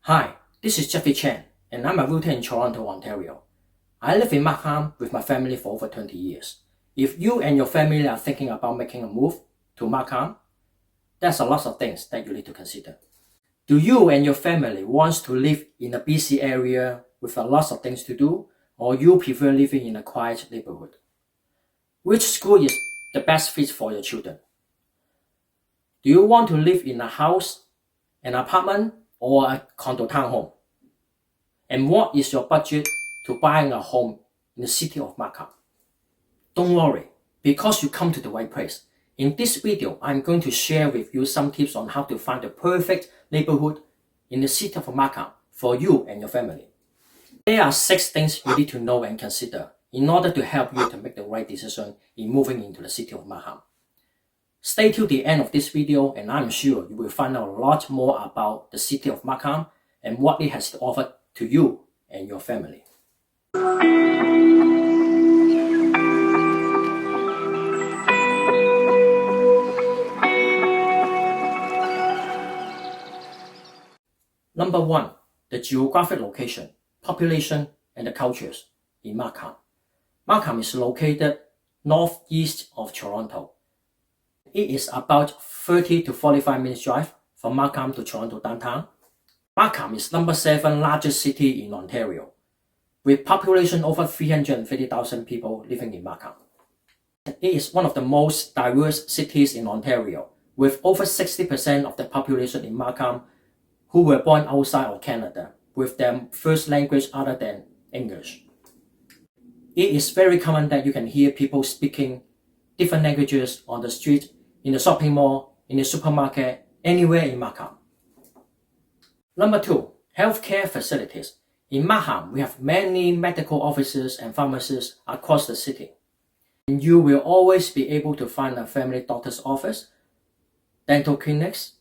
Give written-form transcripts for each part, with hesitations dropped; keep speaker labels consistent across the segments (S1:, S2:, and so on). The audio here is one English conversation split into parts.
S1: Hi, this is Jeffrey Chen, and I'm a realtor in Toronto, Ontario. I live in Markham with my family for over 20 years. If you and your family are thinking about making a move to Markham, there's a lot of things that you need to consider. Do you and your family want to live in a busy area with a lot of things to do, or you prefer living in a quiet neighborhood? Which school is the best fit for your children? Do you want to live in a house, an apartment, or a condo townhome? And what is your budget to buying a home in the city of Markham? Don't worry, because you come to the right place. In this video, I'm going to share with you some tips on how to find the perfect neighborhood in the city of Markham for you and your family. There are 6 things you need to know and consider in order to help you to make the right decision in moving into the city of Markham. Stay till the end of this video and I'm sure you will find out a lot more about the city of Markham and what it has to offer to you and your family. Number 1. The geographic location, population, and the cultures in Markham. Markham is located northeast of Toronto. It is about 30 to 45 minutes drive from Markham to Toronto downtown. Markham is number 7 largest city in Ontario, with population over 350,000 people living in Markham. It is one of the most diverse cities in Ontario, with over 60% of the population in Markham who were born outside of Canada, with their first language other than English. It is very common that you can hear people speaking different languages on the street, in the shopping mall, in the supermarket, anywhere in Markham. Number 2. Healthcare facilities. In Markham, we have many medical offices and pharmacies across the city. And you will always be able to find a family doctor's office, dental clinics,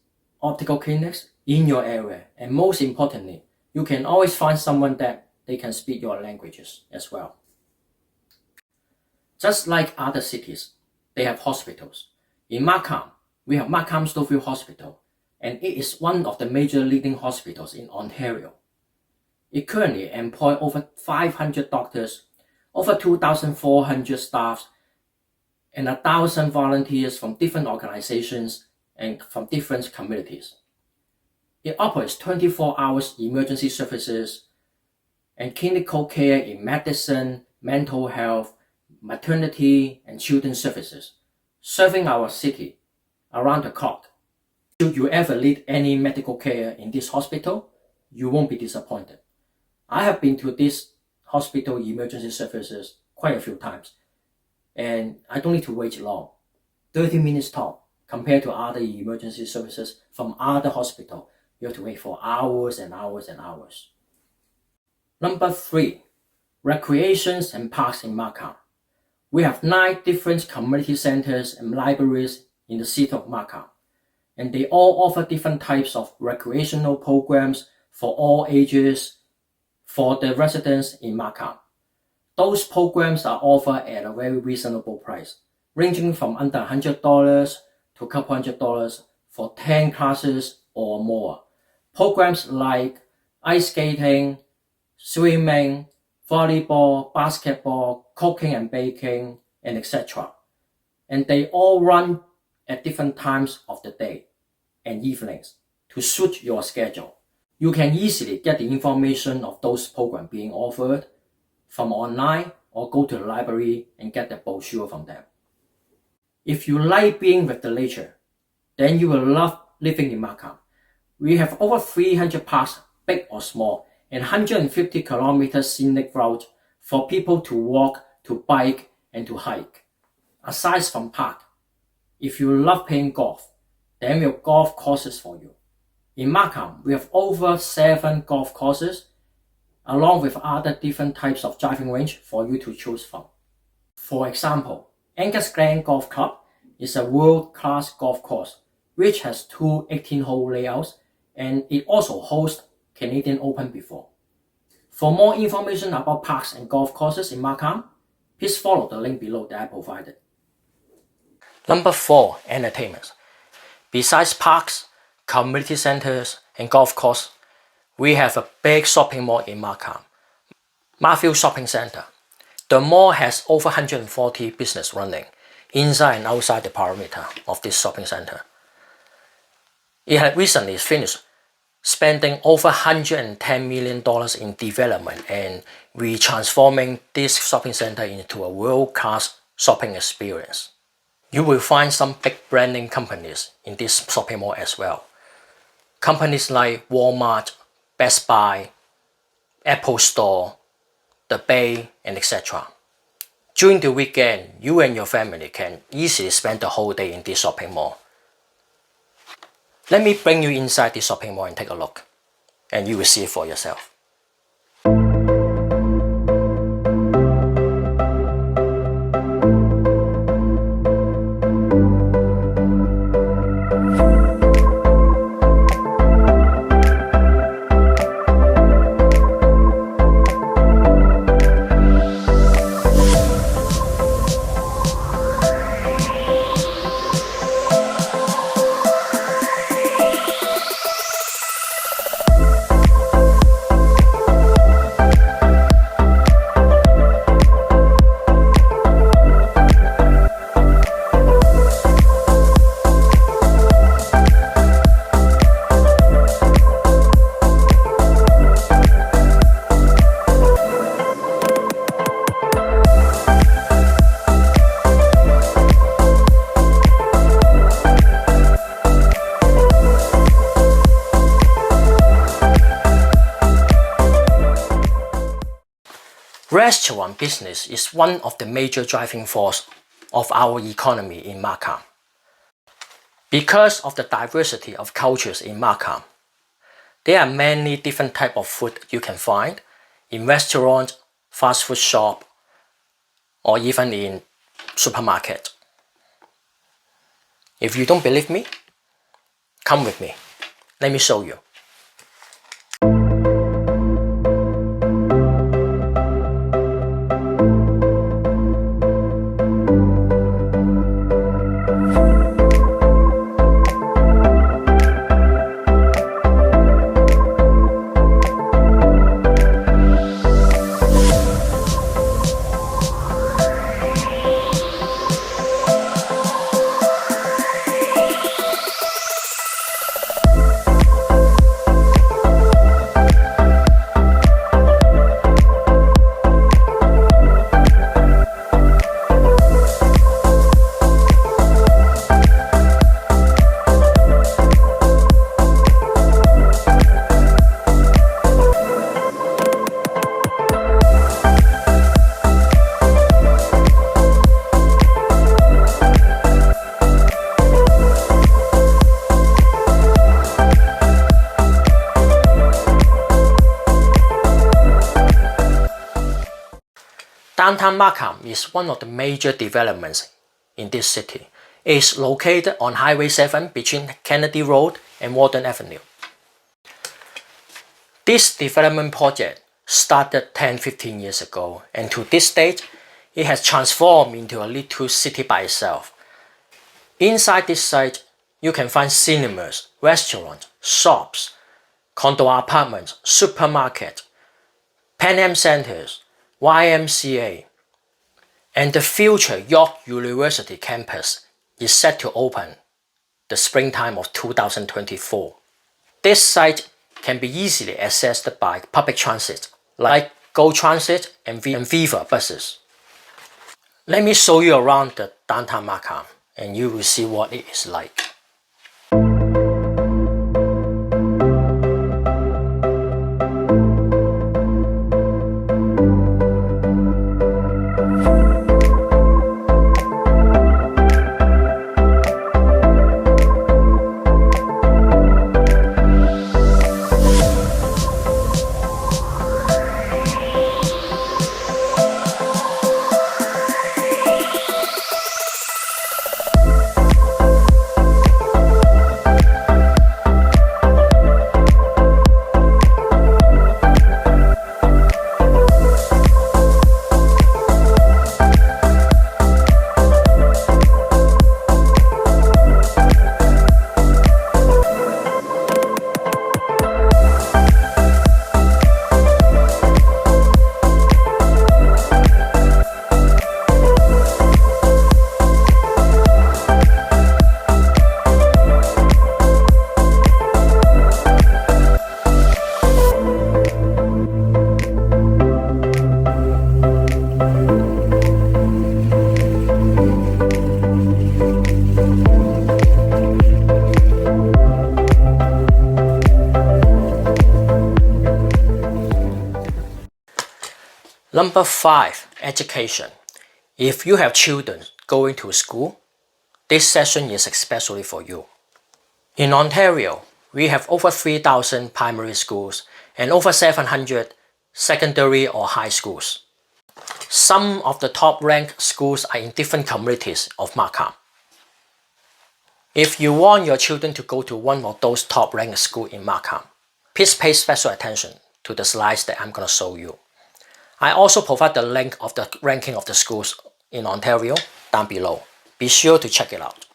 S1: optical clinics in your area. And most importantly, you can always find someone that they can speak your languages as well. Just like other cities, they have hospitals. In Markham, we have Markham Stouffville Hospital, and it is one of the major leading hospitals in Ontario. It currently employs over 500 doctors, over 2,400 staff, and 1,000 volunteers from different organizations and from different communities. It operates 24 hours emergency services and clinical care in medicine, mental health, maternity, and children's services, serving our city around the clock. Should you ever need any medical care in this hospital, you won't be disappointed. I have been to this hospital emergency services quite a few times, and I don't need to wait long, 30 minutes top, compared to other emergency services from other hospitals. You have to wait for hours and hours and hours. Number 3. Recreations and parks in Markham. We have 9 different community centers and libraries in the city of Markham, and they all offer different types of recreational programs for all ages for the residents in Markham. Those programs are offered at a very reasonable price, ranging from under $100 to a couple $100 for 10 classes or more. Programs like ice skating, swimming, volleyball, basketball, cooking and baking, and etc. And they all run at different times of the day and evenings to suit your schedule. You can easily get the information of those programs being offered from online or go to the library and get the brochure from them. If you like being with the nature, then you will love living in Markham. We have over 300 parks, big or small, and 150 kilometers scenic route for people to walk, to bike, and to hike. Aside from park, if you love playing golf, then we have golf courses for you. In Markham, we have over 7 golf courses, along with other different types of driving range for you to choose from. For example, Angus Glen Golf Club is a world-class golf course, which has 2 18-hole layouts, and it also hosts Canadian Open before. For more information about parks and golf courses in Markham, please follow the link below that I provided. Number 4. Entertainment. Besides parks, community centers, and golf courses, we have a big shopping mall in Markham, Markham Shopping Center. The mall has over 140 businesses running inside and outside the perimeter of this shopping center. It had recently finished spending over $110 million in development and transforming this shopping center into a world-class shopping experience. You will find some big branding companies in this shopping mall as well. Companies like Walmart, Best Buy, Apple Store, The Bay, and etc. During the weekend, you and your family can easily spend the whole day in this shopping mall. Let me bring you inside this shopping mall and take a look, and you will see it for yourself. Restaurant business is one of the major driving forces of our economy in Markham. Because of the diversity of cultures in Markham, there are many different types of food you can find in restaurants, fast food shop, or even in supermarket. If you don't believe me, come with me. Let me show you. Downtown Markham is one of the major developments in this city. It is located on Highway 7 between Kennedy Road and Warden Avenue. This development project started 10-15 years ago, and to this date, it has transformed into a little city by itself. Inside this site, you can find cinemas, restaurants, shops, condo apartments, supermarkets, Pan Am centers, YMCA, and the future York University campus is set to open the springtime of 2024. This site can be easily accessed by public transit like Go Transit and Viva buses. Let me show you around the downtown Markham and you will see what it is like. Number 5, education. If you have children going to school, this session is especially for you. In Ontario, we have over 3,000 primary schools and over 700 secondary or high schools. Some of the top-ranked schools are in different communities of Markham. If you want your children to go to one of those top-ranked schools in Markham, please pay special attention to the slides that I'm going to show you. I also provide the link of the ranking of the schools in Ontario down below. Be sure to check it out.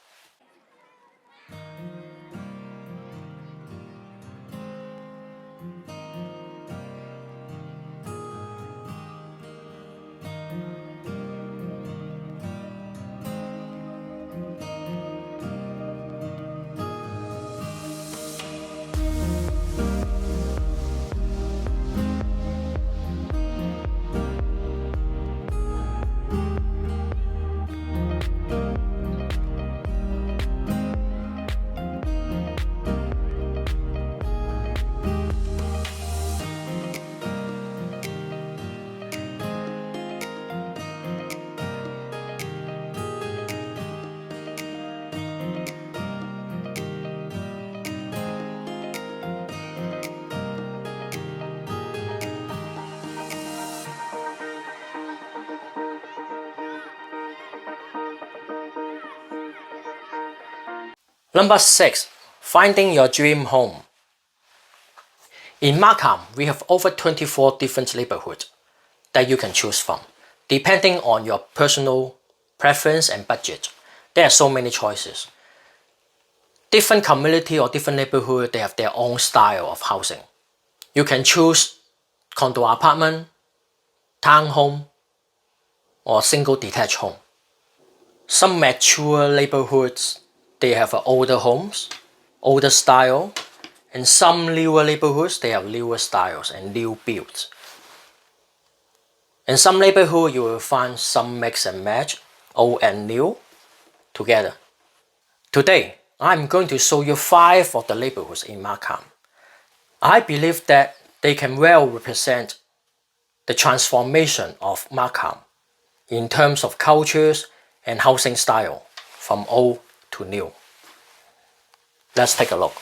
S1: Number 6, finding your dream home. In Markham, we have over 24 different neighborhoods that you can choose from. Depending on your personal preference and budget, there are so many choices. Different community or different neighborhood, they have their own style of housing. You can choose condo apartment, townhome, or single detached home. Some mature neighborhoods, they have older homes, older style, and some newer neighborhoods, they have newer styles and new builds. In some neighborhoods, you will find some mix and match, old and new, together. Today, I'm going to show you 5 of the neighborhoods in Markham. I believe that they can well represent the transformation of Markham in terms of cultures and housing style from old to new. Let's take a look.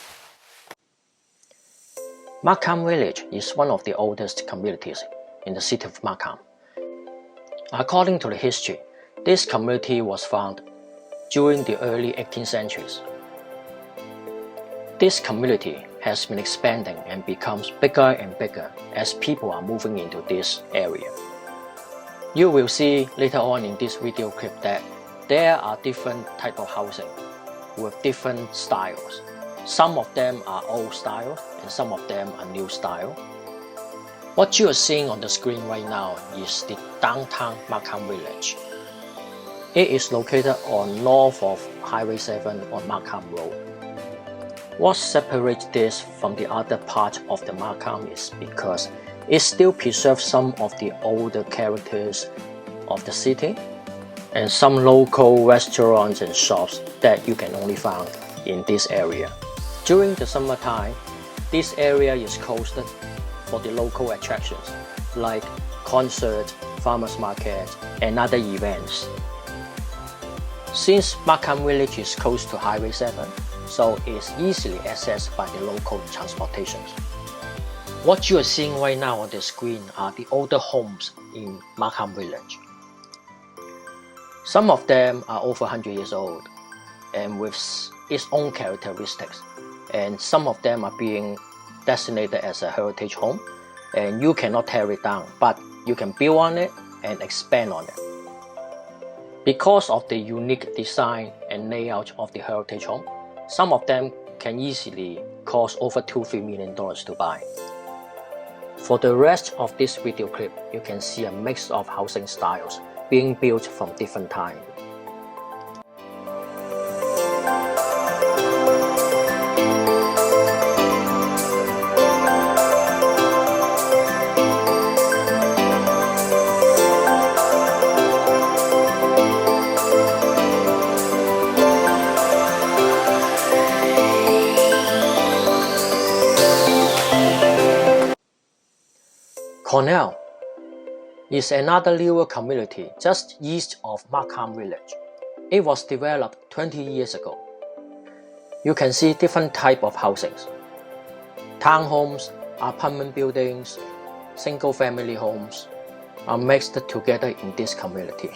S1: Markham Village is one of the oldest communities in the city of Markham. According to the history, this community was founded during the early 18th centuries. This community has been expanding and becomes bigger and bigger as people are moving into this area. You will see later on in this video clip that there are different types of housing with different styles. Some of them are old style and some of them are new style. What you are seeing on the screen right now is the downtown Markham Village. It is located on north of Highway 7 on Markham Road. What separates this from the other part of the Markham is because it still preserves some of the older characters of the city and some local restaurants and shops that you can only find in this area. During the summertime, this area is closed for the local attractions like concerts, farmers market, and other events. Since Markham Village is close to Highway 7, so it's easily accessed by the local transportations. What you are seeing right now on the screen are the older homes in Markham Village. Some of them are over 100 years old and with its own characteristics, and some of them are being designated as a heritage home, and you cannot tear it down, but you can build on it and expand on it. Because of the unique design and layout of the heritage home, some of them can easily cost over $2-3 million to buy. For the rest of this video clip, you can see a mix of housing styles being built from different times. Cornell. is another newer community just east of Markham Village. It was developed 20 years ago. You can see different types of housings: townhomes, apartment buildings, single-family homes are mixed together in this community.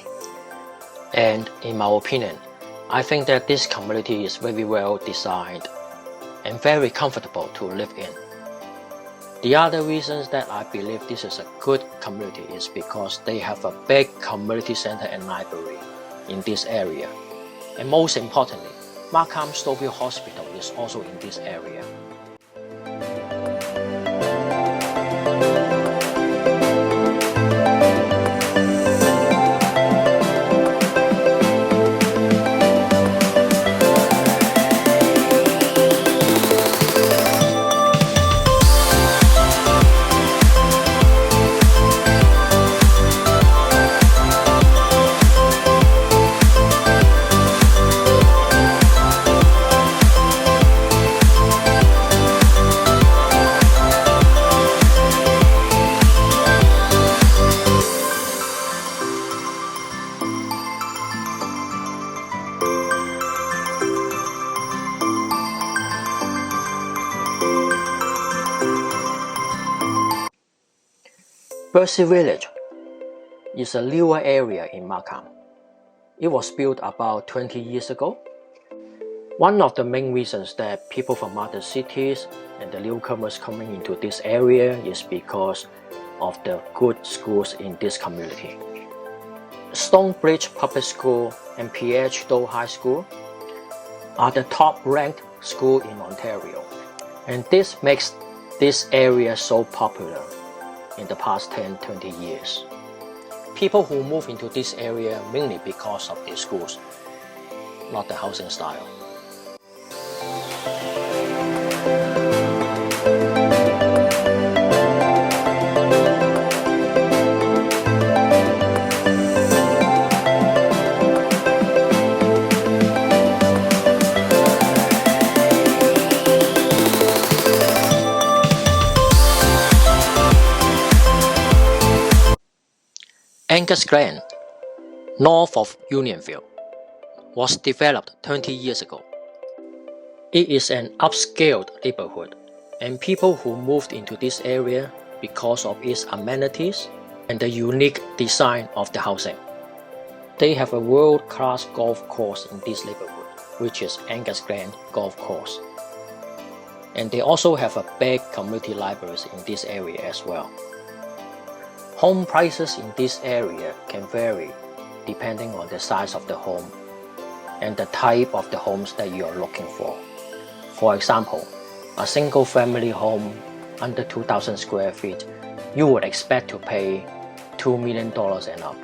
S1: And in my opinion, I think that this community is very well designed and very comfortable to live in. The other reasons that I believe this is a good community is because they have a big community center and library in this area. And most importantly, Markham Hospital is also in this area. Berczy Village is a newer area in Markham. It was built about 20 years ago. One of the main reasons that people from other cities and the newcomers coming into this area is because of the good schools in this community. Stonebridge Public School and PH Doe High School are the top-ranked schools in Ontario, and this makes this area so popular in the past 10-20 years. People who move into this area mainly because of the schools, not the housing style. Angus Glen, north of Unionville, was developed 20 years ago. It is an upscale neighborhood, and people who moved into this area because of its amenities and the unique design of the housing. They have a world-class golf course in this neighborhood, which is Angus Glen Golf Course. And they also have a big community libraries in this area as well. Home prices in this area can vary depending on the size of the home and the type of the homes that you are looking for. For example, a single-family home under 2,000 square feet, you would expect to pay $2 million and up.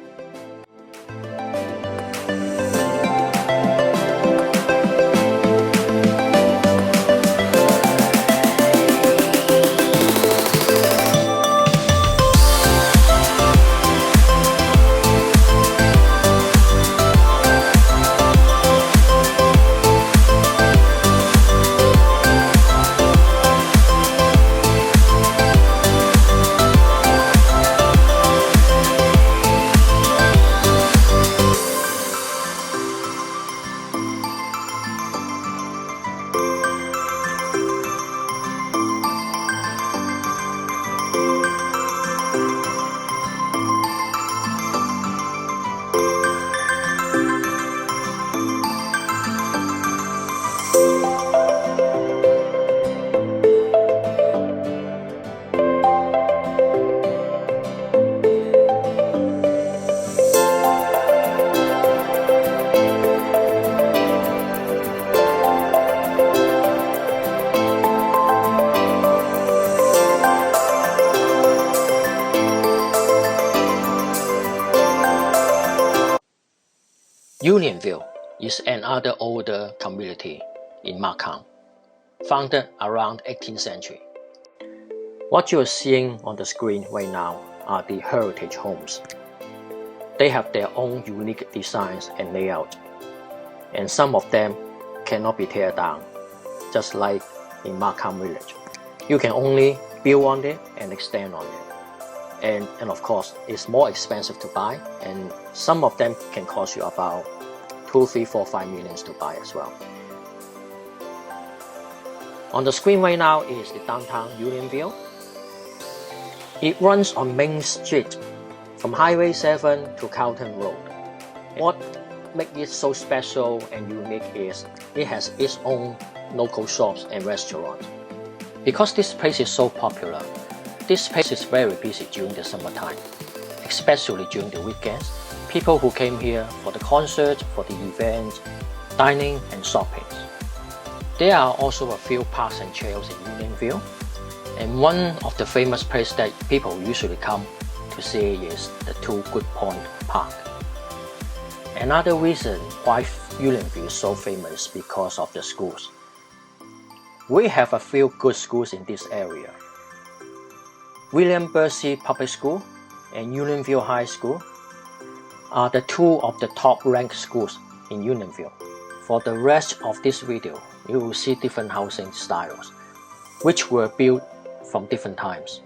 S1: Unionville is another older community in Markham, founded around 18th century. What you are seeing on the screen right now are the heritage homes. They have their own unique designs and layout, and some of them cannot be teared down, just like in Markham Village. You can only build on it and extend on it. and of course it's more expensive to buy, and some of them can cost you about 2, 3, 4, 5 millions to buy as well. On the screen right now is the downtown Unionville. It runs on Main Street from Highway 7 to Carlton Road. What makes it so special and unique is it has its own local shops and restaurants. Because this place is so popular, this place is very busy during the summertime, especially during the weekends. People who came here for the concerts, for the events, dining and shopping. There are also a few parks and trails in Unionville, and one of the famous places that people usually come to see is the Two Good Point Park. Another reason why Unionville is so famous is because of the schools. We have a few good schools in this area. William Berczy Public School and Unionville High School are the two of the top-ranked schools in Unionville. For the rest of this video, you will see different housing styles, which were built from different times.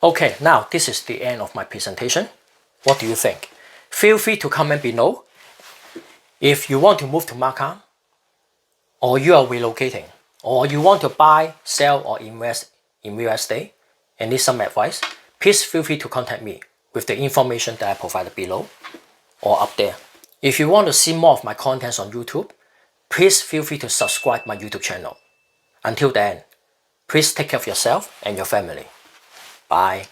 S1: Okay, now this is the end of my presentation. What do you think? Feel free to comment below. If you want to move to Markham, or you are relocating, or you want to buy, sell, or invest in real estate and need some advice, please feel free to contact me with the information that I provided below or up there. If you want to see more of my contents on YouTube, please feel free to subscribe my YouTube channel. Until then, please take care of yourself and your family. Bye.